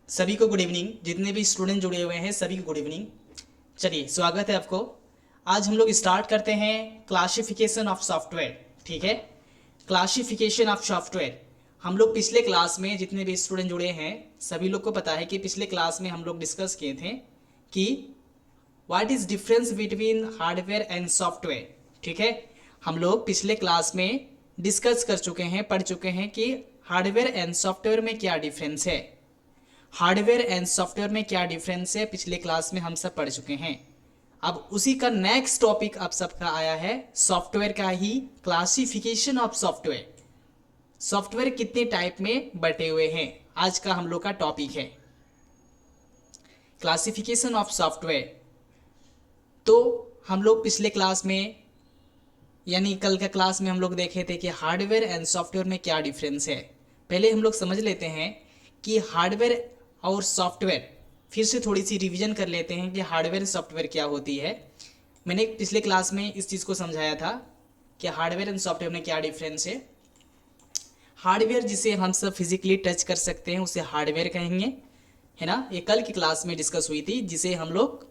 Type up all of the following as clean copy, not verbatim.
सभी को good evening. जितने भी स्टूडेंट जुड़े हुए हैं सभी को गुड इवनिंग। चलिए स्वागत है आपको। आज हम लोग स्टार्ट करते हैं क्लासिफिकेशन ऑफ सॉफ्टवेयर। ठीक है, क्लासिफिकेशन ऑफ सॉफ्टवेयर। हम लोग पिछले क्लास में जितने भी स्टूडेंट जुड़े हैं सभी लोग को पता है कि पिछले क्लास में हम लोग डिस्कस किए थे कि what is difference between hardware and software. ठीक है, हम लोग पिछले क्लास में डिस्कस कर चुके हैं, पढ़ चुके हैं कि हार्डवेयर एंड सॉफ्टवेयर में क्या डिफरेंस है। हार्डवेयर एंड सॉफ्टवेयर में क्या डिफरेंस है पिछले क्लास में हम सब पढ़ चुके हैं। अब उसी का नेक्स्ट टॉपिक आप सबका आया है सॉफ्टवेयर का ही, क्लासिफिकेशन ऑफ सॉफ्टवेयर। सॉफ्टवेयर कितने टाइप में बटे हुए हैं, आज का हम लोग का टॉपिक है क्लासिफिकेशन ऑफ सॉफ्टवेयर। तो हम लोग पिछले क्लास में यानी कल का क्लास में हम लोग देखे थे कि हार्डवेयर एंड सॉफ्टवेयर में क्या डिफरेंस है। पहले हम लोग समझ लेते हैं कि हार्डवेयर और सॉफ्टवेयर, फिर से थोड़ी सी रिवीजन कर लेते हैं कि हार्डवेयर सॉफ्टवेयर क्या होती है। मैंने पिछले क्लास में इस चीज़ को समझाया था कि हार्डवेयर एंड सॉफ्टवेयर में क्या डिफरेंस है। हार्डवेयर जिसे हम सब फिजिकली टच कर सकते हैं उसे हार्डवेयर कहेंगे, है ना। ये कल की क्लास में डिस्कस हुई थी। जिसे हम लोग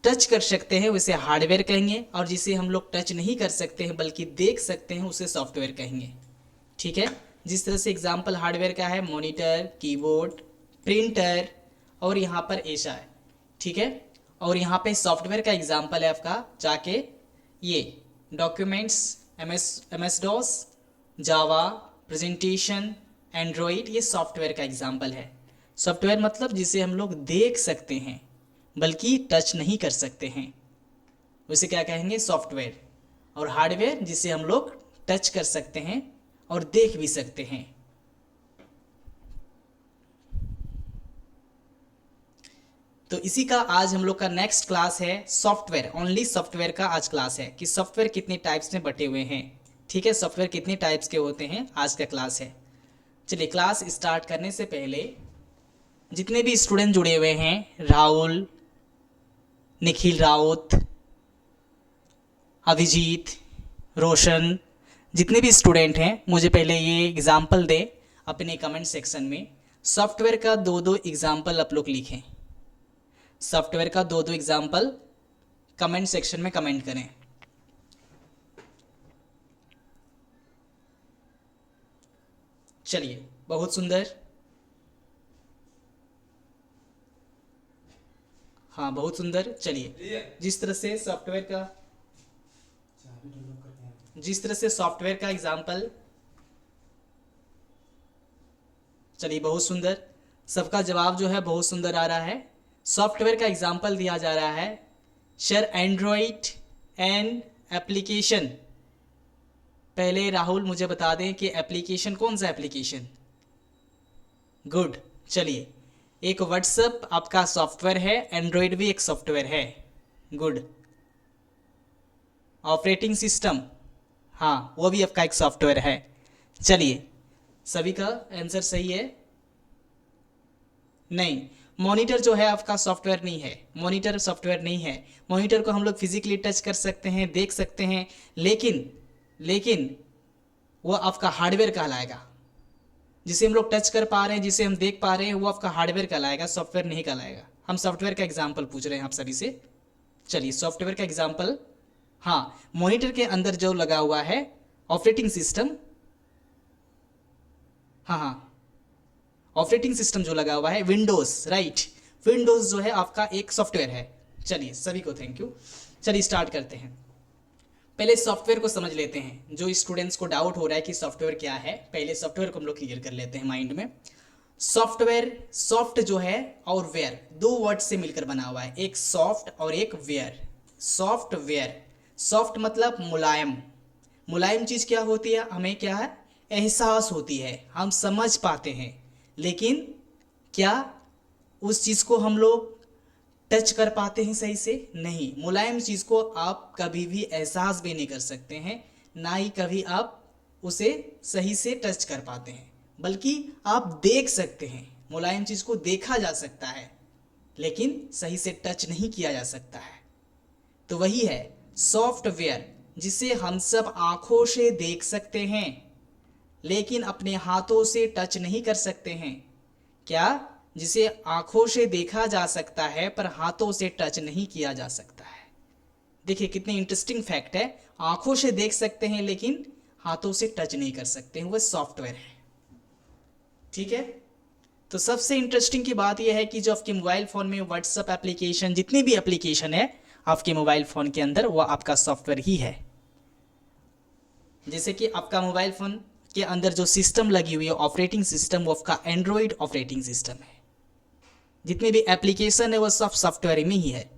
टच कर सकते हैं उसे हार्डवेयर कहेंगे, और जिसे हम लोग टच नहीं कर सकते हैं बल्कि देख सकते हैं उसे सॉफ्टवेयर कहेंगे। ठीक है, जिस तरह से एग्जाम्पल हार्डवेयर का है मॉनिटर, कीबोर्ड, प्रिंटर और यहाँ पर ऐसा है। ठीक है, और यहाँ पे सॉफ्टवेयर का एग्जाम्पल है आपका जाके ये डॉक्यूमेंट्स, एम एस डॉस, जावा, प्रेजेंटेशन, एंड्रॉइड, ये सॉफ्टवेयर का एग्जाम्पल है। सॉफ्टवेयर मतलब जिसे हम लोग देख सकते हैं बल्कि टच नहीं कर सकते हैं, उसे क्या कहेंगे, सॉफ्टवेयर। और हार्डवेयर जिसे हम लोग टच कर सकते हैं और देख भी सकते हैं। तो इसी का आज हम लोग का नेक्स्ट क्लास है सॉफ्टवेयर। ओनली सॉफ्टवेयर का आज क्लास है कि सॉफ्टवेयर कितने टाइप्स में बटे हुए हैं। ठीक है, सॉफ्टवेयर कितने टाइप्स के होते हैं आज का क्लास है। चलिए क्लास स्टार्ट करने से पहले जितने भी स्टूडेंट जुड़े हुए हैं, राहुल, निखिल राउत, अभिजीत, रोशन, जितने भी स्टूडेंट हैं मुझे पहले ये एग्जाम्पल दें अपने कमेंट सेक्शन में। सॉफ्टवेयर का दो दो एग्जाम्पल आप लोग लिखें। सॉफ्टवेयर का दो दो एग्जाम्पल कमेंट सेक्शन में कमेंट करें। चलिए, बहुत सुंदर। हाँ बहुत सुंदर। चलिए, जिस तरह से सॉफ्टवेयर का एग्जाम्पल, चलिए बहुत सुंदर। सबका जवाब जो है बहुत सुंदर आ रहा है। सॉफ्टवेयर का एग्जाम्पल दिया जा रहा है सर एंड्रॉइड एंड एप्लीकेशन। पहले राहुल मुझे बता दें कि एप्लीकेशन कौन सा एप्लीकेशन। गुड। चलिए, एक व्हाट्सएप आपका सॉफ्टवेयर है, एंड्रॉइड भी एक सॉफ्टवेयर है। गुड। ऑपरेटिंग सिस्टम, हाँ वो भी आपका एक सॉफ्टवेयर है। चलिए, सभी का आंसर सही है। नहीं, मॉनिटर जो है आपका सॉफ्टवेयर नहीं है। मॉनिटर सॉफ्टवेयर नहीं है। मॉनिटर को हम लोग फिजिकली टच कर सकते हैं, देख सकते हैं, लेकिन वो आपका हार्डवेयर कहलाएगा। जिसे हम लोग टच कर पा रहे हैं, जिसे हम देख पा रहे हैं, वो आपका हार्डवेयर कहलाएगा, सॉफ्टवेयर नहीं कहलाएगा। हम सॉफ्टवेयर का एग्जाम्पल पूछ रहे हैं आप सभी से। चलिए, सॉफ्टवेयर का एग्जाम्पल, हाँ मॉनिटर के अंदर जो लगा हुआ है ऑपरेटिंग सिस्टम, हाँ ऑपरेटिंग सिस्टम जो लगा हुआ है विंडोज, राइट। विंडोज जो है आपका एक सॉफ्टवेयर है। चलिए, सभी को थैंक यू। चलिए स्टार्ट करते हैं। पहले सॉफ्टवेयर को समझ लेते हैं। जो स्टूडेंट्स को डाउट हो रहा है कि सॉफ्टवेयर क्या है, पहले सॉफ्टवेयर को हम लोग क्लियर कर लेते हैं माइंड में। सॉफ्टवेयर, सॉफ्ट जो है और वेयर, दो वर्ड से मिलकर बना हुआ है, एक सॉफ्ट और एक वेयर। सॉफ्टवेयर, सॉफ्ट मतलब मुलायम। मुलायम चीज़ क्या होती है, हमें क्या है, एहसास होती है, हम समझ पाते हैं, लेकिन क्या उस चीज़ को हम लोग टच कर पाते हैं सही से, नहीं। मुलायम चीज़ को आप कभी भी एहसास भी नहीं कर सकते हैं, ना ही कभी आप उसे सही से टच कर पाते हैं, बल्कि आप देख सकते हैं। मुलायम चीज़ को देखा जा सकता है लेकिन सही से टच नहीं किया जा सकता है। तो वही है सॉफ्टवेयर, जिसे हम सब आंखों से देख सकते हैं लेकिन अपने हाथों से टच नहीं कर सकते हैं। क्या, जिसे आंखों से देखा जा सकता है पर हाथों से टच नहीं किया जा सकता है। देखिए कितने इंटरेस्टिंग फैक्ट है, आंखों से देख सकते हैं लेकिन हाथों से टच नहीं कर सकते हैं, वह सॉफ्टवेयर है। ठीक है, तो सबसे इंटरेस्टिंग की बात यह है कि जो आपके मोबाइल फ़ोन में व्हाट्सअप एप्लीकेशन, जितनी भी एप्लीकेशन है आपके मोबाइल फ़ोन के अंदर, वो आपका सॉफ्टवेयर ही है। जैसे कि आपका मोबाइल फ़ोन के अंदर जो सिस्टम लगी हुई है ऑपरेटिंग सिस्टम, वो आपका एंड्रॉयड ऑपरेटिंग सिस्टम है। जितने भी एप्लीकेशन है वो सब सॉफ्टवेयर में ही है।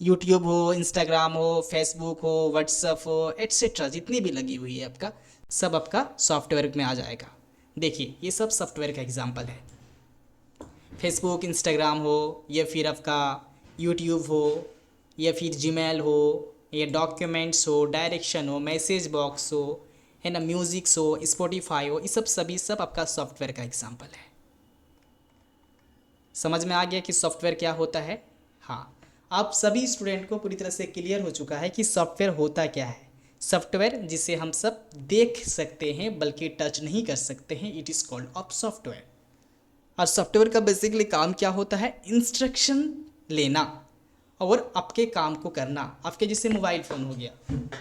यूट्यूब हो, इंस्टाग्राम हो, फेसबुक हो, व्हाट्सअप हो, एट्सेट्रा जितनी भी लगी हुई है आपका, सब आपका सॉफ्टवेयर में आ जाएगा। देखिए ये सब सॉफ्टवेयर का एग्जाम्पल है। फेसबुक, इंस्टाग्राम हो, या फिर आपका यूट्यूब हो, या फिर जीमेल हो, या डॉक्यूमेंट्स हो, डायरेक्शन हो, मैसेज बॉक्स हो, है ना, म्यूज़िक्स हो, स्पॉटिफाई हो, ये सब सभी सब आपका सॉफ्टवेयर का एग्जाम्पल है। समझ में आ गया कि सॉफ्टवेयर क्या होता है? हाँ, आप सभी स्टूडेंट को पूरी तरह से क्लियर हो चुका है कि सॉफ्टवेयर होता क्या है। सॉफ्टवेयर जिसे हम सब देख सकते हैं बल्कि टच नहीं कर सकते हैं, it is called off software. और सॉफ्टवेयर का बेसिकली काम क्या होता है? इंस्ट्रक्शन लेना और आपके काम को करना। आपके जैसे मोबाइल फ़ोन हो गया,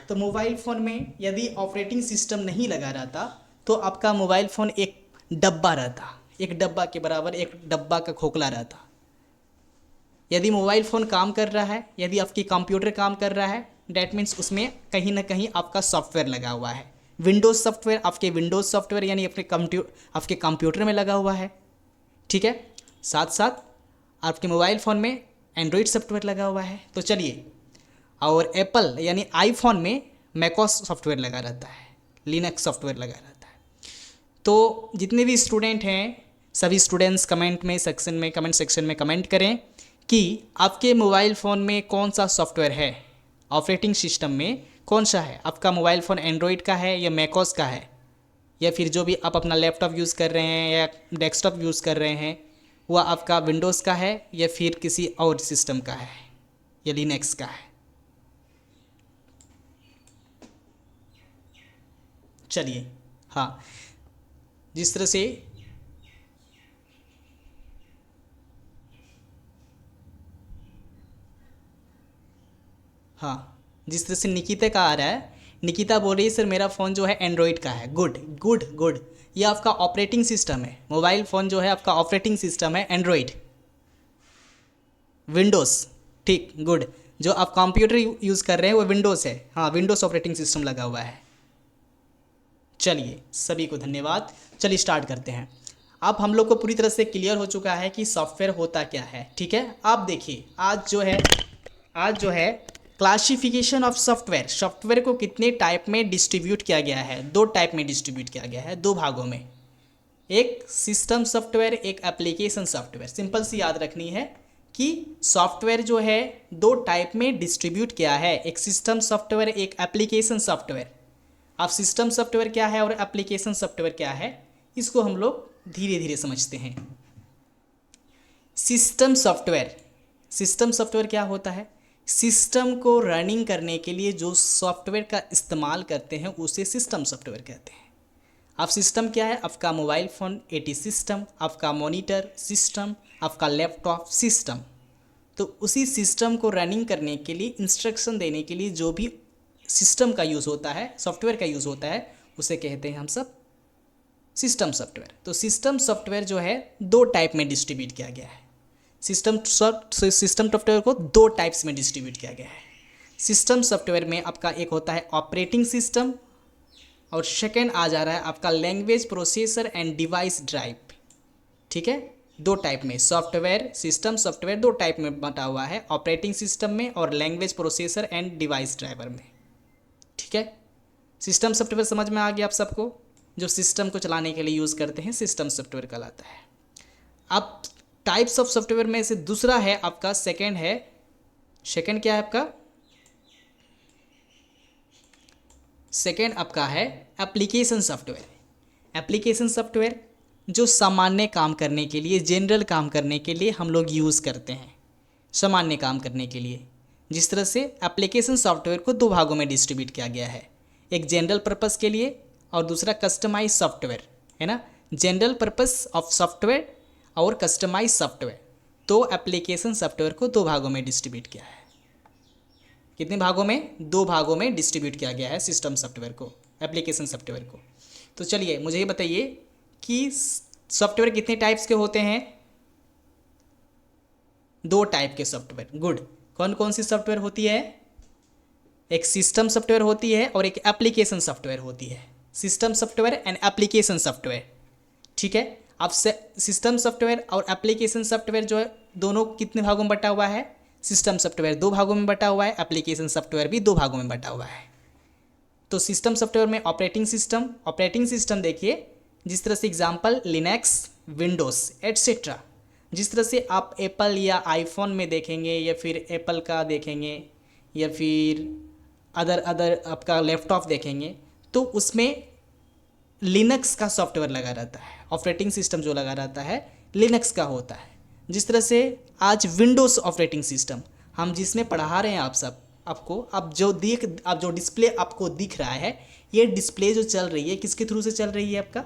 तो मोबाइल फ़ोन में यदि ऑपरेटिंग सिस्टम नहीं लगा रहता तो आपका मोबाइल फ़ोन एक डब्बा रहता, एक डब्बा के बराबर, एक डब्बा का खोखला रहता। यदि मोबाइल फ़ोन काम कर रहा है, यदि आपकी कंप्यूटर काम कर रहा है, डैट मीन्स उसमें कहीं ना कहीं आपका सॉफ्टवेयर लगा हुआ है। विंडोज़ सॉफ्टवेयर, आपके विंडोज़ सॉफ्टवेयर यानी आपके कंप्यूटर में लगा हुआ है। ठीक है, साथ साथ आपके मोबाइल फ़ोन में एंड्रॉयड सॉफ्टवेयर लगा हुआ है। तो चलिए, और एप्पल यानी आईफोन में मैकओएस सॉफ्टवेयर लगा रहता है, लिनक्स सॉफ्टवेयर लगा रहता है। तो जितने भी स्टूडेंट हैं, सभी स्टूडेंट्स कमेंट सेक्शन में कमेंट करें कि आपके मोबाइल फ़ोन में कौन सा सॉफ्टवेयर है, ऑपरेटिंग सिस्टम में कौन सा है। आपका मोबाइल फ़ोन एंड्रॉयड का है या मैकओएस का है, या फिर जो भी आप अपना लैपटॉप यूज़ कर रहे हैं या डेस्कटॉप यूज़ कर रहे हैं वह आपका विंडोज़ का है या फिर किसी और सिस्टम का है या लिनक्स का है। चलिए, हाँ, जिस तरह से जिस तरह से निकिता का आ रहा है, निकिता बोल रही है सर मेरा फ़ोन जो है एंड्रॉयड का है। गुड गुड गुड, ये आपका ऑपरेटिंग सिस्टम है। मोबाइल फ़ोन जो है आपका ऑपरेटिंग सिस्टम है एंड्रॉयड, विंडोज़। ठीक, गुड। जो आप कंप्यूटर यूज़ कर रहे हैं वो विंडोज़ है। हाँ, विंडोज़ ऑपरेटिंग सिस्टम लगा हुआ है। चलिए, सभी को धन्यवाद। चलिए स्टार्ट करते हैं। अब हम लोग को पूरी तरह से क्लियर हो चुका है कि सॉफ्टवेयर होता क्या है। ठीक है, आप देखिए आज जो है क्लासिफिकेशन ऑफ सॉफ्टवेयर, सॉफ्टवेयर को कितने टाइप में डिस्ट्रीब्यूट किया गया है? दो टाइप में डिस्ट्रीब्यूट किया गया है, दो भागों में। एक सिस्टम सॉफ्टवेयर, एक एप्लीकेशन सॉफ्टवेयर। सिंपल सी याद रखनी है कि सॉफ्टवेयर जो है दो टाइप में डिस्ट्रीब्यूट किया है, एक सिस्टम सॉफ्टवेयर, एक एप्लीकेशन सॉफ्टवेयर। अब सिस्टम सॉफ्टवेयर क्या है और एप्लीकेशन सॉफ्टवेयर क्या है, इसको हम लोग धीरे धीरे समझते हैं। सिस्टम सॉफ्टवेयर क्या होता है? सिस्टम को रनिंग करने के लिए जो सॉफ्टवेयर का इस्तेमाल करते हैं उसे सिस्टम सॉफ्टवेयर कहते हैं। अब सिस्टम क्या है? आपका मोबाइल फ़ोन एटी सिस्टम, आपका मॉनिटर सिस्टम, आपका लैपटॉप सिस्टम। तो उसी सिस्टम को रनिंग करने के लिए, इंस्ट्रक्शन देने के लिए जो भी सिस्टम का यूज़ होता है, सॉफ्टवेयर का यूज़ होता है, उसे कहते हैं हम सब सिस्टम सॉफ्टवेयर। तो सिस्टम सॉफ्टवेयर जो है दो टाइप में डिस्ट्रीब्यूट किया गया है। सिस्टम सॉफ्टवेयर को दो टाइप्स में डिस्ट्रीब्यूट किया गया है। सिस्टम सॉफ्टवेयर में आपका एक होता है ऑपरेटिंग सिस्टम और सेकेंड आ जा रहा है आपका language processor and device drive. ठीक है, दो टाइप में सॉफ्टवेयर, सिस्टम सॉफ्टवेयर दो टाइप में बटा हुआ है, ऑपरेटिंग सिस्टम में और language processor and device driver में। ठीक है, सिस्टम सॉफ्टवेयर समझ में आ गया आप सबको? जो सिस्टम को चलाने के लिए यूज़ करते हैं सिस्टम सॉफ्टवेयर कहलाता है। अब टाइप्स ऑफ सॉफ्टवेयर में से दूसरा है आपका सेकेंड क्या है आपका? सेकेंड आपका है एप्लीकेशन सॉफ्टवेयर। एप्लीकेशन सॉफ्टवेयर जो सामान्य काम करने के लिए, जनरल काम करने के लिए हम लोग यूज़ करते हैं, सामान्य काम करने के लिए। जिस तरह से एप्लीकेशन सॉफ्टवेयर को दो भागों में डिस्ट्रीब्यूट किया गया है, एक जनरल पर्पस के लिए और दूसरा कस्टमाइज सॉफ्टवेयर, है ना। जनरल पर्पस ऑफ सॉफ्टवेयर और कस्टमाइज सॉफ्टवेयर। तो एप्लीकेशन सॉफ्टवेयर को दो भागों में डिस्ट्रीब्यूट किया है। कितने भागों में? दो भागों में डिस्ट्रीब्यूट किया गया है सिस्टम सॉफ्टवेयर को, एप्लीकेशन सॉफ्टवेयर को। तो चलिए मुझे ये बताइए कि सॉफ्टवेयर कितने टाइप्स के होते हैं? दो टाइप के सॉफ्टवेयर। गुड। कौन कौन सी सॉफ्टवेयर होती है? एक सिस्टम सॉफ्टवेयर होती है और एक एप्लीकेशन सॉफ्टवेयर होती है। System software and application software, ठीक है। अब सिस्टम सॉफ्टवेयर और एप्लीकेशन सॉफ्टवेयर जो है दोनों कितने भागों में बटा हुआ है? सिस्टम सॉफ्टवेयर दो भागों में बटा हुआ है, एप्लीकेशन सॉफ्टवेयर भी दो भागों में बटा हुआ है। तो सिस्टम सॉफ्टवेयर में ऑपरेटिंग सिस्टम देखिए, जिस तरह से एग्जांपल लिनक्स, विंडोज़ एट्सेट्रा। जिस तरह से आप एप्पल या आईफोन में देखेंगे या फिर एप्पल का देखेंगे या फिर अदर आपका लैपटॉप देखेंगे, तो उसमें लिनक्स का सॉफ्टवेयर लगा रहता है, ऑपरेटिंग सिस्टम जो लगा रहता है लिनक्स का होता है। जिस तरह से आज विंडोज़ ऑपरेटिंग सिस्टम हम जिसमें पढ़ा रहे हैं आपको अब जो डिस्प्ले आपको दिख रहा है, ये डिस्प्ले जो चल रही है किसके थ्रू से चल रही है? आपका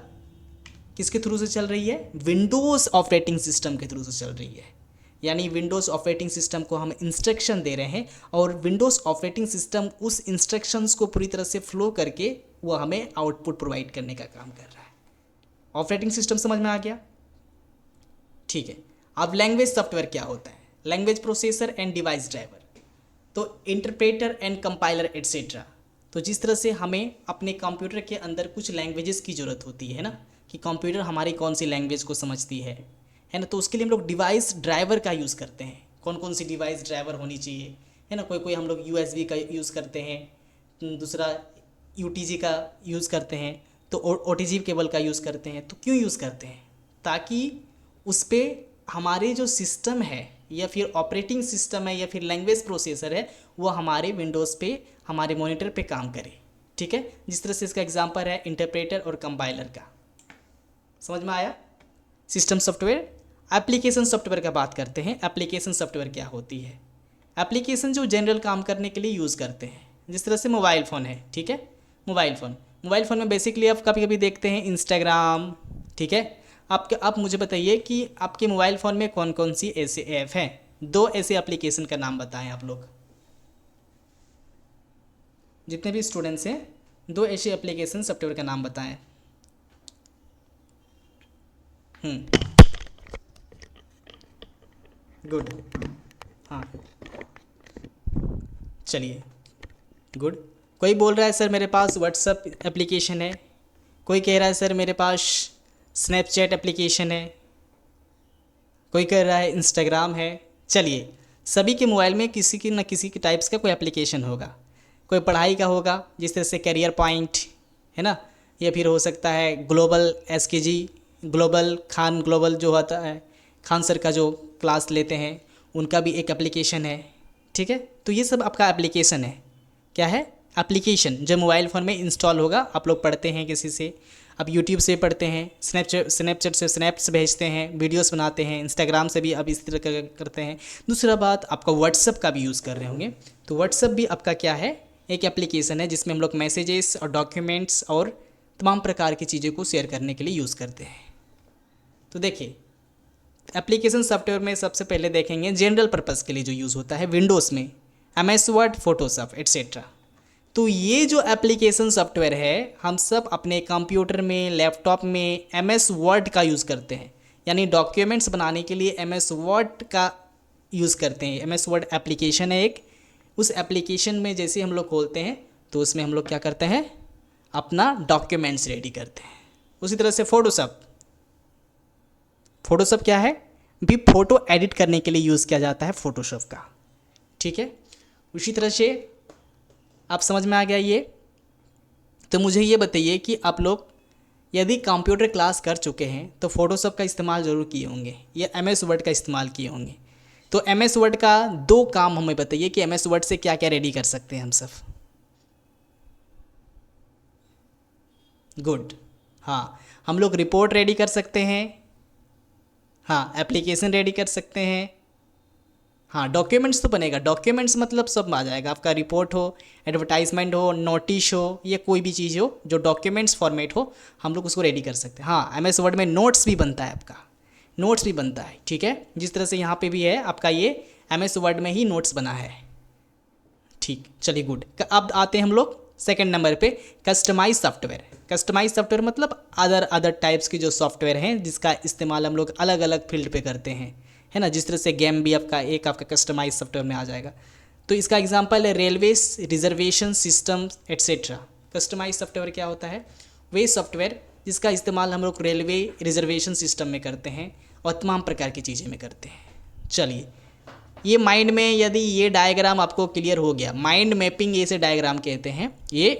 किसके थ्रू से चल रही है? विंडोज़ ऑपरेटिंग सिस्टम के थ्रू से चल रही है। यानी विंडोज़ ऑपरेटिंग सिस्टम को हम इंस्ट्रक्शन दे रहे हैं और विंडोज़ ऑपरेटिंग सिस्टम उस इंस्ट्रक्शंस को पूरी तरह से फ्लो करके वो हमें आउटपुट प्रोवाइड करने का काम कर रहा है। ऑपरेटिंग सिस्टम समझ में आ गया? ठीक है। अब लैंग्वेज सॉफ्टवेयर क्या होता है? Language processor and device driver, तो इंटरप्रेटर एंड कंपाइलर एट्सेट्रा। तो जिस तरह से हमें अपने कंप्यूटर के अंदर कुछ लैंग्वेजेस की ज़रूरत होती है ना, कि कंप्यूटर हमारी कौन सी लैंग्वेज को समझती है ना, तो उसके लिए हम लोग डिवाइस ड्राइवर का यूज़ करते हैं। कौन कौन सी डिवाइस ड्राइवर होनी चाहिए, है ना? कोई हम लोग USB का यूज़ करते हैं, दूसरा UTG का यूज़ करते हैं, तो OTG केबल का यूज़ करते हैं। तो क्यों यूज़ करते हैं? ताकि उस पर हमारे जो सिस्टम है या फिर ऑपरेटिंग सिस्टम है या फिर लैंग्वेज प्रोसेसर है, वो हमारे विंडोज़ पे हमारे मॉनिटर पे काम करे, ठीक है। जिस तरह से इसका एग्जांपल है इंटरप्रेटर और कंपाइलर का। समझ में आया? System software. एप्लीकेशन सॉफ्टवेयर का बात करते हैं। एप्लीकेशन सॉफ्टवेयर क्या होती है? एप्लीकेशन जो जनरल काम करने के लिए यूज़ करते हैं, जिस तरह से मोबाइल फ़ोन है, ठीक है। मोबाइल फ़ोन में बेसिकली आप कभी कभी देखते हैं इंस्टाग्राम, ठीक है। आप मुझे बताइए कि आपके मोबाइल फ़ोन में कौन कौन सी ऐसे ऐप हैं? दो ऐसे एप्लीकेशन का नाम बताएं आप लोग, जितने भी स्टूडेंट्स हैं, दो ऐसे एप्लीकेशन सॉफ्टवेयर का नाम बताएं। गुड। हाँ, चलिए गुड। कोई बोल रहा है सर मेरे पास व्हाट्सअप एप्लीकेशन है, कोई कह रहा है सर मेरे पास स्नैपचैट एप्लीकेशन है, कोई कह रहा है इंस्टाग्राम है। चलिए, सभी के मोबाइल में किसी की न किसी के टाइप्स का कोई एप्लीकेशन होगा। कोई पढ़ाई का होगा, जिस तरह से करियर पॉइंट, है ना, या फिर हो सकता है ग्लोबल SKG, खान ग्लोबल जो होता है, खान सर का जो क्लास लेते हैं, उनका भी एक एप्लीकेशन है, ठीक है। तो ये सब आपका एप्लीकेशन है। क्या है? एप्लीकेशन जो मोबाइल फ़ोन में इंस्टॉल होगा। आप लोग पढ़ते हैं किसी से, आप यूट्यूब से पढ़ते हैं, स्नैपचैट से स्नैप्स भेजते हैं, वीडियोस बनाते हैं, इंस्टाग्राम से भी आप इस तरह का करते हैं। दूसरा बात, आपका व्हाट्सअप का भी यूज़ कर रहे होंगे, तो व्हाट्सअप भी आपका क्या है? एक एप्लीकेशन है जिसमें हम लोग मैसेजेस और डॉक्यूमेंट्स और तमाम प्रकार की चीज़ों को शेयर करने के लिए यूज़ करते हैं। तो देखिए, एप्लीकेशन सॉफ्टवेयर में सबसे पहले देखेंगे जनरल पर्पज़ के लिए जो यूज़ होता है विंडोज़ में, MS वर्ड, फोटोशॉप एट्सेट्रा। तो ये जो एप्लीकेशन सॉफ्टवेयर है, हम सब अपने कंप्यूटर में, लैपटॉप में MS वर्ड का यूज़ करते हैं। यानी डॉक्यूमेंट्स बनाने के लिए MS वर्ड का यूज़ करते हैं। MS वर्ड एप्लीकेशन है एक। उस एप्लीकेशन में जैसे हम लोग खोलते हैं तो उसमें हम लोग क्या करते हैं? अपना डॉक्यूमेंट्स रेडी करते हैं। उसी तरह से फोटोशॉप क्या है? भी फ़ोटो एडिट करने के लिए यूज़ किया जाता है फोटोशॉप का, ठीक है। उसी तरह से आप समझ में आ गया ये? तो मुझे ये बताइए कि आप लोग यदि कंप्यूटर क्लास कर चुके हैं तो फोटोशॉप का इस्तेमाल ज़रूर किए होंगे या MS वर्ड का इस्तेमाल किए होंगे। तो MS वर्ड का दो काम हमें बताइए कि MS वर्ड से क्या क्या रेडी कर सकते हैं हम सब। गुड। हाँ, हम लोग रिपोर्ट रेडी कर सकते हैं, हाँ, एप्लीकेशन रेडी कर सकते हैं, हाँ, डॉक्यूमेंट्स तो बनेगा। डॉक्यूमेंट्स मतलब सब आ जाएगा, आपका रिपोर्ट हो, एडवर्टाइजमेंट हो, नोटिस हो, या कोई भी चीज़ हो जो डॉक्यूमेंट्स फॉर्मेट हो, हम लोग उसको रेडी कर सकते हैं। हाँ, MS वर्ड में नोट्स भी बनता है आपका। नोट्स भी बनता है, ठीक है। जिस तरह से यहाँ पे भी है आपका ये MS वर्ड में ही नोट्स बना है, ठीक। चलिए गुड। अब आते हैं हम लोग सेकंड नंबर पे, कस्टमाइज सॉफ्टवेयर। कस्टमाइज सॉफ्टवेयर मतलब अदर टाइप्स की जो सॉफ्टवेयर हैं जिसका इस्तेमाल हम लोग अलग अलग फील्ड पे करते हैं, है ना। जिस तरह से गेम भी आपका कस्टमाइज सॉफ्टवेयर में आ जाएगा। तो इसका एग्जांपल है railways reservation system et cetera. Customize software क्या होता है? वे सॉफ्टवेयर जिसका इस्तेमाल हम लोग रेलवे रिजर्वेशन सिस्टम में करते हैं और तमाम प्रकार की चीज़ें में करते हैं। चलिए, ये माइंड में यदि ये डायग्राम आपको क्लियर हो गया, माइंड मैपिंग ये से डायग्राम कहते हैं। ये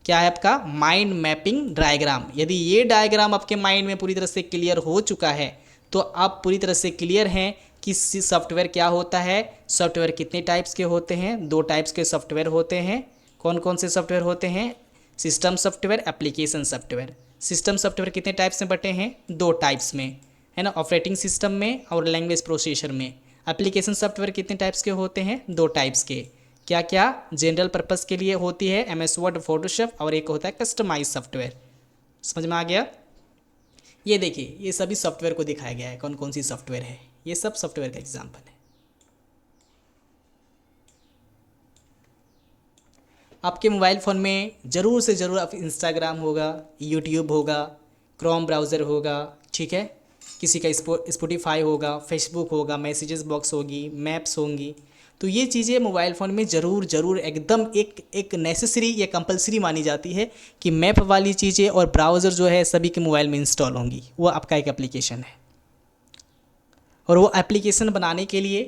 क्या है आपका? Mind mapping diagram. यदि ये डायग्राम आपके माइंड में पूरी तरह से क्लियर हो चुका है तो आप पूरी तरह से क्लियर हैं कि सॉफ्टवेयर क्या होता है, सॉफ्टवेयर कितने टाइप्स के होते हैं। 2 टाइप्स के सॉफ्टवेयर होते हैं। कौन कौन से सॉफ्टवेयर होते हैं? System software, application software. System software कितने टाइप्स में बटे हैं? 2 टाइप्स में, है ना, ऑपरेटिंग सिस्टम में और लैंग्वेज प्रोसेसर में। एप्लीकेशन सॉफ्टवेयर कितने टाइप्स के होते हैं? 2 टाइप्स के। क्या क्या? जनरल पर्पस के लिए होती है MS वर्ड, फोटोशॉप, और एक होता है कस्टमाइज सॉफ्टवेयर। समझ में आ गया? ये देखिए, ये सभी सॉफ्टवेयर को दिखाया गया है, कौन कौन सी सॉफ्टवेयर है। ये सब सॉफ्टवेयर का एग्जाम्पल है। आपके मोबाइल फ़ोन में ज़रूर से ज़रूर आप इंस्टाग्राम होगा, यूट्यूब होगा, क्रोम ब्राउज़र होगा, ठीक है, किसी का स्पॉटिफाई होगा, फेसबुक होगा, मैसेजेस बॉक्स होगी, मैप्स होंगी। तो ये चीज़ें मोबाइल फ़ोन में ज़रूर एकदम एक नेसेसरी या कंपलसरी मानी जाती है कि मैप वाली चीज़ें और ब्राउज़र जो है सभी के मोबाइल में इंस्टॉल होंगी। वो आपका एक एप्लीकेशन है, और वो एप्लीकेशन बनाने के लिए,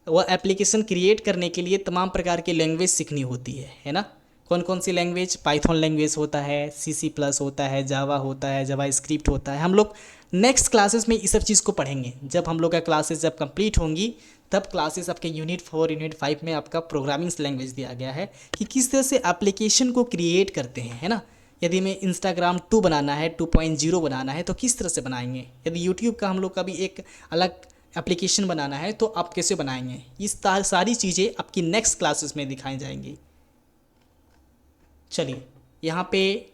वो एप्लीकेशन क्रिएट करने के लिए तमाम प्रकार की लैंग्वेज सीखनी होती है ना। कौन कौन सी लैंग्वेज? पाइथन लैंग्वेज होता है, C++ होता है, जावा होता है, जावा स्क्रिप्ट होता है। हम लोग नेक्स्ट क्लासेस में इस सब चीज़ को पढ़ेंगे। जब हम लोग का क्लासेस जब कंप्लीट होंगी तब क्लासेस आपके यूनिट 4, यूनिट 5 में आपका प्रोग्रामिंग लैंग्वेज दिया गया है कि किस तरह से एप्लीकेशन को क्रिएट करते हैं, है ना। यदि हमें इंस्टाग्राम 2 बनाना है, 2.0 बनाना है तो किस तरह से बनाएंगे। यदि यूट्यूब का हम लोग का भी एक अलग एप्लीकेशन बनाना है तो आप कैसे बनाएंगे। इस सारी चीज़ें आपकी नेक्स्ट क्लासेस में दिखाई जाएंगी। चलिए, यहाँ पे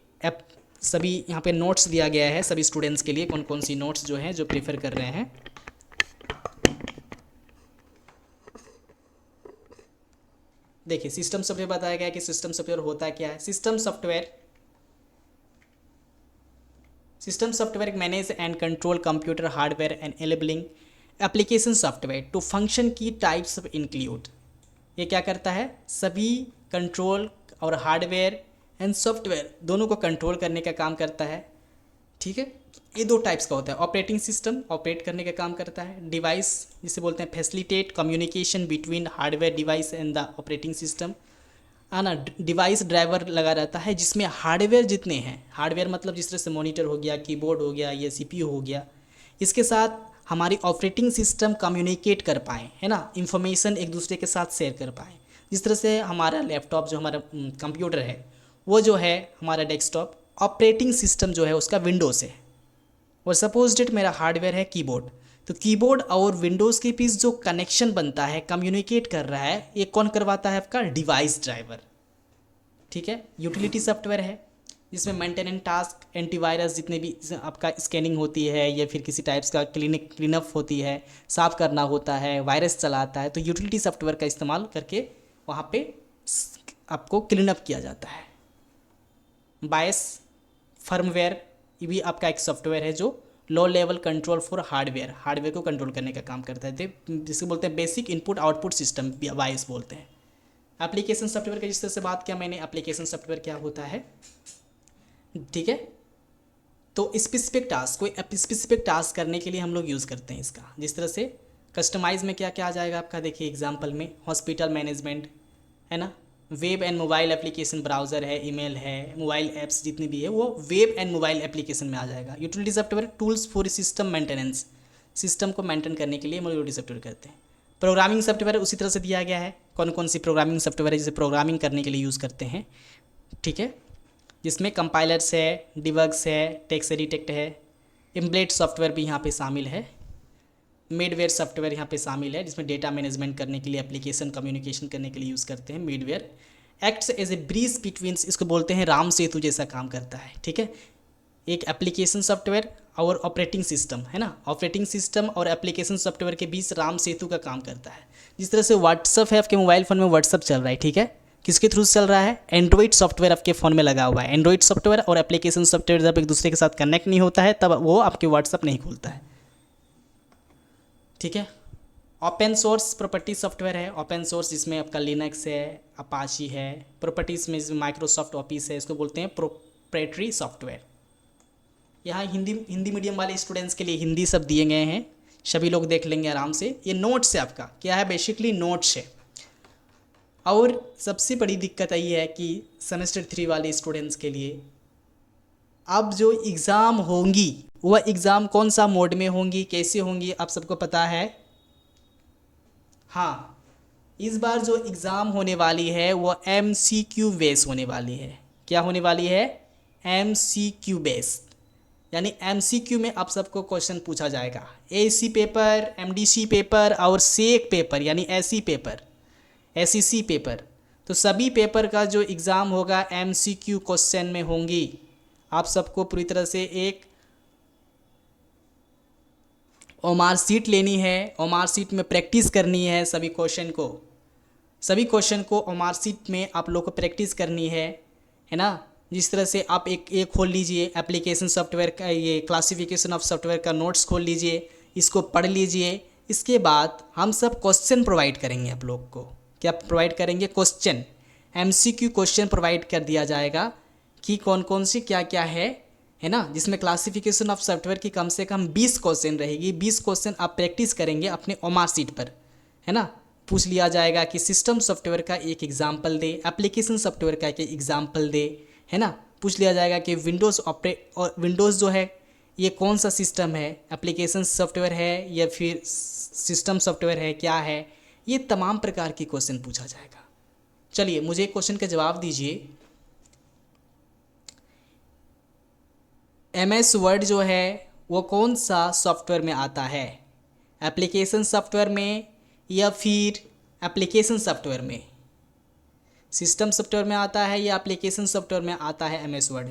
सभी यहाँ पे नोट्स दिया गया है सभी स्टूडेंट्स के लिए, कौन कौन सी नोट्स जो हैं जो प्रेफर कर रहे हैं। देखिए, सिस्टम सॉफ्टवेयर बताया गया है कि सिस्टम सॉफ्टवेयर होता क्या है। System software manage and control computer hardware and enabling application software to function की टाइप्स ऑफ इंक्लूड। ये क्या करता है? सभी कंट्रोल और हार्डवेयर एंड सॉफ्टवेयर दोनों को कंट्रोल करने का काम करता है, ठीक है। ये 2 टाइप्स का होता है। ऑपरेटिंग सिस्टम ऑपरेट करने का काम करता है। डिवाइस जिसे बोलते हैं facilitate communication between hardware device and the operating system. ना डिवाइस ड्राइवर लगा रहता है जिसमें हार्डवेयर जितने हैं, हार्डवेयर मतलब जिस तरह से मॉनिटर हो गया, कीबोर्ड हो गया, ये CPU हो गया, इसके साथ हमारी ऑपरेटिंग सिस्टम कम्युनिकेट कर पाएँ, है ना, इंफॉर्मेशन एक दूसरे के साथ शेयर कर पाएँ। जिस तरह से हमारा लैपटॉप जो हमारा कंप्यूटर है वो जो है हमारा डेस्कटॉप, ऑपरेटिंग सिस्टम जो है उसका विंडोज़ है, और सपोज डेट मेरा हार्डवेयर है कीबोर्ड। तो कीबोर्ड और विंडोज़ के बीच जो कनेक्शन बनता है, कम्युनिकेट कर रहा है, ये कौन करवाता है? आपका डिवाइस ड्राइवर, ठीक है। यूटिलिटी सॉफ्टवेयर है जिसमें मेंटेनेंस टास्क, एंटीवायरस, जितने भी आपका स्कैनिंग होती है या फिर किसी टाइप्स का क्लीनअप होती है, साफ़ करना होता है, वायरस चलाता है, तो यूटिलिटी सॉफ्टवेयर का इस्तेमाल करके वहाँ पे आपको क्लीनअप किया जाता है। बायस फर्मवेयर, ये भी आपका एक सॉफ्टवेयर है जो low level control for hardware को कंट्रोल करने का काम करता है, जिसे बोलते हैं बेसिक इनपुट आउटपुट सिस्टम, बायस बोलते हैं। एप्लीकेशन सॉफ्टवेयर का जिस तरह से बात किया मैंने, एप्लीकेशन सॉफ्टवेयर क्या होता है, ठीक है। तो स्पेसिफिक टास्क, कोई स्पेसिफिक टास्क करने के लिए हम लोग यूज़ करते हैं इसका। जिस तरह से कस्टमाइज में क्या क्या आ जाएगा आपका, देखिए एग्जांपल में हॉस्पिटल मैनेजमेंट, है ना, web and mobile application, browser है, ईमेल है, मोबाइल ऐप्स जितनी भी है वो वेब एंड मोबाइल एप्लीकेशन में आ जाएगा। Utility software tools for system maintenance, system को मेंटेन करने के लिए हम यूटिलिटी सॉफ्टवेयर करते हैं। प्रोग्रामिंग सॉफ्टवेयर उसी तरह से दिया गया है, कौन कौन सी प्रोग्रामिंग सॉफ्टवेयर है जिसे प्रोग्रामिंग करने के लिए यूज़ करते हैं, ठीक है, जिसमें कंपाइलर्स है, डिबग्स है, टेक्स्ट एडिटेक्ट है, एम्बेडेड सॉफ्टवेयर भी यहाँ पे शामिल है, मिडवेयर सॉफ्टवेयर यहाँ पे शामिल है जिसमें डेटा मैनेजमेंट करने के लिए, एप्लीकेशन कम्युनिकेशन करने के लिए यूज़ करते हैं। Middleware acts as a bridge between, इसको बोलते हैं राम सेतु जैसा काम करता है, ठीक है। एक एप्लीकेशन सॉफ्टवेयर और ऑपरेटिंग सिस्टम, है ना, ऑपरेटिंग सिस्टम और एप्लीकेशन सॉफ्टवेयर के बीच राम सेतु का काम करता है। जिस तरह से व्हाट्सअप है, आपके मोबाइल फ़ोन में व्हाट्सअप चल रहा है, ठीक है, किसके थ्रू चल रहा है? एंड्रॉइड सॉफ्टवेयर आपके फ़ोन में लगा हुआ है। एंड्रॉइड सॉफ्टवेयर और एप्लीकेशन सॉफ्टवेयर जब एक दूसरे के साथ कनेक्ट नहीं होता है तब वो आपके व्हाट्सअप नहीं खुलता है, ठीक है। ओपन सोर्स प्रॉपर्टी सॉफ्टवेयर है, ओपन सोर्स, इसमें आपका लिनक्स है, अपाची है। प्रॉपर्टीज़ में माइक्रोसॉफ्ट ऑफिस है, इसको बोलते हैं प्रोप्राइटरी सॉफ्टवेयर। यहाँ हिंदी मीडियम वाले स्टूडेंट्स के लिए हिंदी सब दिए गए हैं, सभी लोग देख लेंगे आराम से। ये नोट्स है आपका, क्या है? बेसिकली नोट्स है। और सबसे बड़ी दिक्कत ये है कि सेमेस्टर 3 वाले स्टूडेंट्स के लिए अब जो एग्ज़ाम होंगी वह एग्ज़ाम कौन सा मोड में होंगी, कैसे होंगी, आप सबको पता है। हाँ, इस बार जो एग्ज़ाम होने वाली है वो MCQ बेस होने वाली है। क्या होने वाली है? MCQ बेस, यानी MCQ में आप सबको क्वेश्चन पूछा जाएगा। AC पेपर, MDC पेपर और सेक पेपर यानी SE पेपर, SEC पेपर, तो सभी पेपर का जो एग्ज़ाम होगा MCQ क्वेश्चन में होंगी। आप सबको पूरी तरह से एक ओमार सीट लेनी है, ओमार सीट में प्रैक्टिस करनी है सभी क्वेश्चन को ओमार सीट में आप लोग को प्रैक्टिस करनी है ना। जिस तरह से आप एक खोल लीजिए एप्लीकेशन सॉफ्टवेयर का, ये क्लासिफिकेशन ऑफ सॉफ्टवेयर का नोट्स खोल लीजिए, इसको पढ़ लीजिए। इसके बाद हम सब क्वेश्चन प्रोवाइड करेंगे आप लोग को। क्या प्रोवाइड करेंगे? क्वेश्चन, MCQ क्वेश्चन प्रोवाइड कर दिया जाएगा कि कौन कौन सी क्या क्या है ना, जिसमें क्लासिफिकेशन ऑफ सॉफ्टवेयर की कम से कम 20 क्वेश्चन रहेगी। 20 क्वेश्चन आप प्रैक्टिस करेंगे अपने ओमार सीट पर, है ना। पूछ लिया जाएगा कि सिस्टम सॉफ्टवेयर का एक एग्जाम्पल दे, एप्लीकेशन सॉफ्टवेयर का एक एग्जाम्पल दे, है ना। पूछ लिया जाएगा कि विंडोज़ जो है ये कौन सा सिस्टम है, एप्लीकेशन सॉफ्टवेयर है या फिर सिस्टम सॉफ्टवेयर है, क्या है। ये तमाम प्रकार की क्वेश्चन पूछा जाएगा। चलिए मुझे एक क्वेश्चन का जवाब दीजिए। MS वर्ड जो है वो कौन सा सॉफ्टवेयर में आता है? एप्लीकेशन सॉफ्टवेयर में या फिर एप्लीकेशन सॉफ्टवेयर में? सिस्टम सॉफ्टवेयर में आता है या एप्लीकेशन सॉफ्टवेयर में आता है MS वर्ड?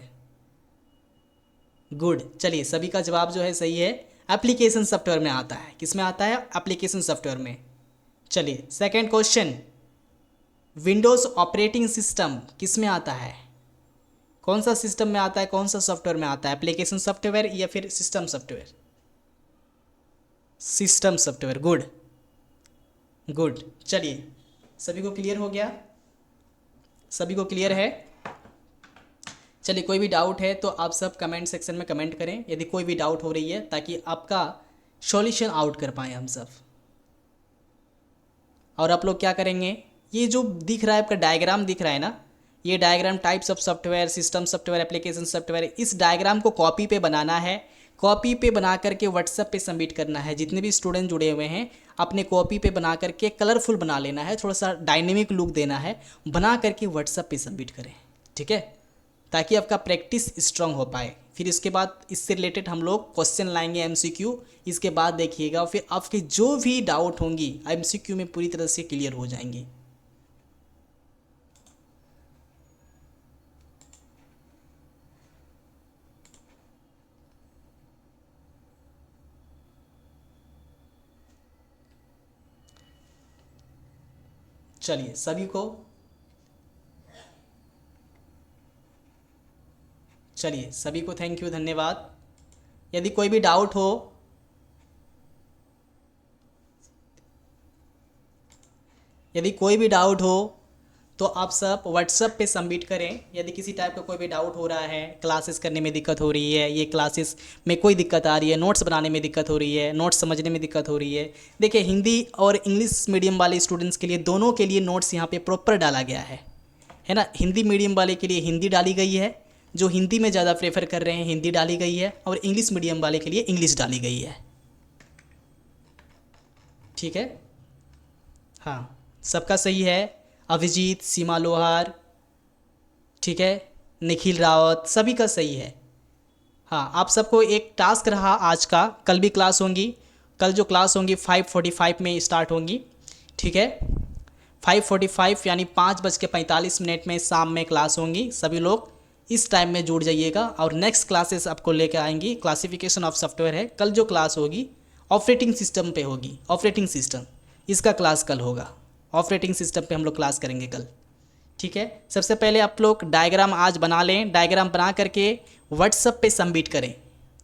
गुड, चलिए सभी का जवाब जो है सही है, एप्लीकेशन सॉफ्टवेयर में आता है। किस में आता है? एप्लीकेशन सॉफ्टवेयर में। चलिए second question, Windows operating system किस में आता है? कौन सा सिस्टम में आता है, कौन सा सॉफ्टवेयर में आता है? एप्लीकेशन सॉफ्टवेयर या फिर system software? System software. Good good, चलिए सभी को क्लियर हो गया? सभी को क्लियर है? चलिए कोई भी डाउट है तो आप सब कमेंट सेक्शन में कमेंट करें यदि कोई भी डाउट हो रही है, ताकि आपका सॉल्यूशन आउट कर पाएँ हम सब। और आप लोग क्या करेंगे, ये जो दिख रहा है आपका डायग्राम दिख रहा है ना, ये diagram types of software, system software, application software, इस डायग्राम को कॉपी पे बनाना है। कॉपी पे बना करके व्हाट्सएप पे सबमिट करना है। जितने भी स्टूडेंट जुड़े हुए हैं अपने कॉपी पे बना करके कलरफुल बना लेना है, थोड़ा सा डायनेमिक लुक देना है, बना करके व्हाट्सएप पे सबमिट करें, ठीक है, ताकि आपका प्रैक्टिस स्ट्रांग हो पाए। फिर इसके बाद इससे रिलेटेड हम लोग क्वेश्चन लाएंगे MCQ। इसके बाद देखिएगा फिर आपके जो भी डाउट होंगी MCQ में पूरी तरह से क्लियर हो जाएंगी। चलिए सभी को थैंक यू, धन्यवाद। यदि कोई भी डाउट हो तो आप सब व्हाट्सएप पे सबमिट करें। यदि किसी टाइप का कोई भी डाउट हो रहा है, क्लासेस करने में दिक्कत हो रही है, ये क्लासेस में कोई दिक्कत आ रही है, नोट्स बनाने में दिक्कत हो रही है, नोट्स समझने में दिक्कत हो रही है, देखिए हिंदी और इंग्लिश मीडियम वाले स्टूडेंट्स के लिए दोनों के लिए नोट्स यहाँ पे प्रॉपर डाला गया है ना। हिंदी मीडियम वाले के लिए हिंदी डाली गई है, जो हिंदी में ज़्यादा प्रेफर कर रहे हैं हिंदी डाली गई है, और इंग्लिश मीडियम वाले के लिए इंग्लिश डाली गई है, ठीक है। हाँ, सबका सही है। अभिजीत, सीमा लोहार, ठीक है, निखिल रावत, सभी का सही है। हाँ, आप सबको एक टास्क रहा आज का, कल भी क्लास होंगी। कल जो क्लास होंगी 5:45 में स्टार्ट होंगी, ठीक है। 5:45 यानी 5:45 में शाम में क्लास होंगी। सभी लोग इस टाइम में जुड़ जाइएगा। और नेक्स्ट क्लासेस आपको लेकर आएंगी, क्लासिफिकेशन ऑफ सॉफ्टवेयर है। कल जो क्लास होगी ऑपरेटिंग सिस्टम पे होगी, ऑपरेटिंग सिस्टम, इसका क्लास कल होगा। ऑपरेटिंग सिस्टम पे हम लोग क्लास करेंगे कल, ठीक है। सबसे पहले आप लोग डायग्राम आज बना लें, डायग्राम बना करके व्हाट्सएप पे सबमिट करें,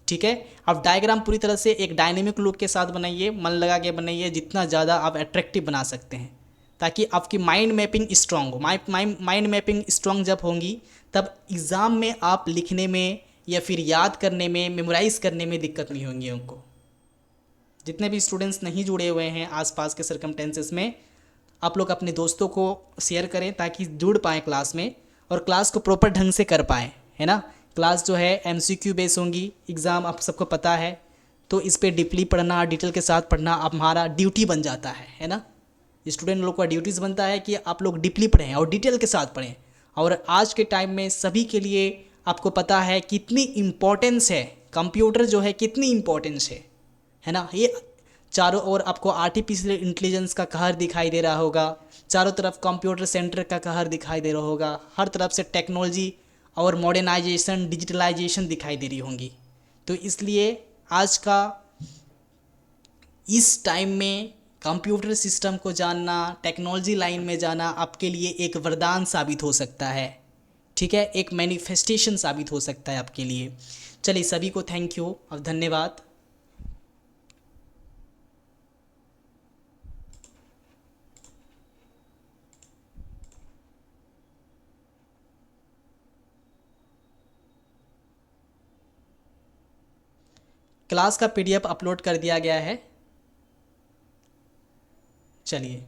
ठीक है। अब डायग्राम पूरी तरह से एक डायनेमिक लुक के साथ बनाइए, मन लगा के बनाइए, जितना ज़्यादा आप अट्रैक्टिव बना सकते हैं, ताकि आपकी माइंड मैपिंग स्ट्रांग हो। माइंड मैपिंग स्ट्रांग जब होंगी तब एग्ज़ाम में आप लिखने में या फिर याद करने में, मेमोराइज करने में दिक्कत नहीं होंगी उनको। जितने भी स्टूडेंट्स नहीं जुड़े हुए हैं आसपास के सर्कमटेंसेस में, आप लोग अपने दोस्तों को शेयर करें ताकि जुड़ पाएँ क्लास में और क्लास को प्रॉपर ढंग से कर पाएँ, है ना। क्लास जो है MCQ बेस होंगी, एग्ज़ाम आप सबको पता है, तो इस पर डीपली पढ़ना, डिटेल के साथ पढ़ना अब हमारा ड्यूटी बन जाता है ना। स्टूडेंट लोग का ड्यूटीज़ बनता है कि आप लोग डीपली पढ़ें और डिटेल के साथ पढ़ें। और आज के टाइम में सभी के लिए आपको पता है कितनी इम्पोर्टेंस है कंप्यूटर जो है, कितनी इम्पोर्टेंस है ना। ये चारों ओर आपको आर्टिफिशियल इंटेलिजेंस का कहर दिखाई दे रहा होगा, चारों तरफ कंप्यूटर सेंटर का कहर दिखाई दे रहा होगा, हर तरफ से टेक्नोलॉजी और मॉडर्नाइजेशन, डिजिटलाइजेशन दिखाई दे रही होंगी। तो इसलिए आज का इस टाइम में कंप्यूटर सिस्टम को जानना, टेक्नोलॉजी लाइन में जाना आपके लिए एक वरदान साबित हो सकता है, ठीक है, एक मैनिफेस्टेशन साबित हो सकता है आपके लिए। चलिए सभी को थैंक यू और धन्यवाद। क्लास का PDF अपलोड कर दिया गया है, चलिए।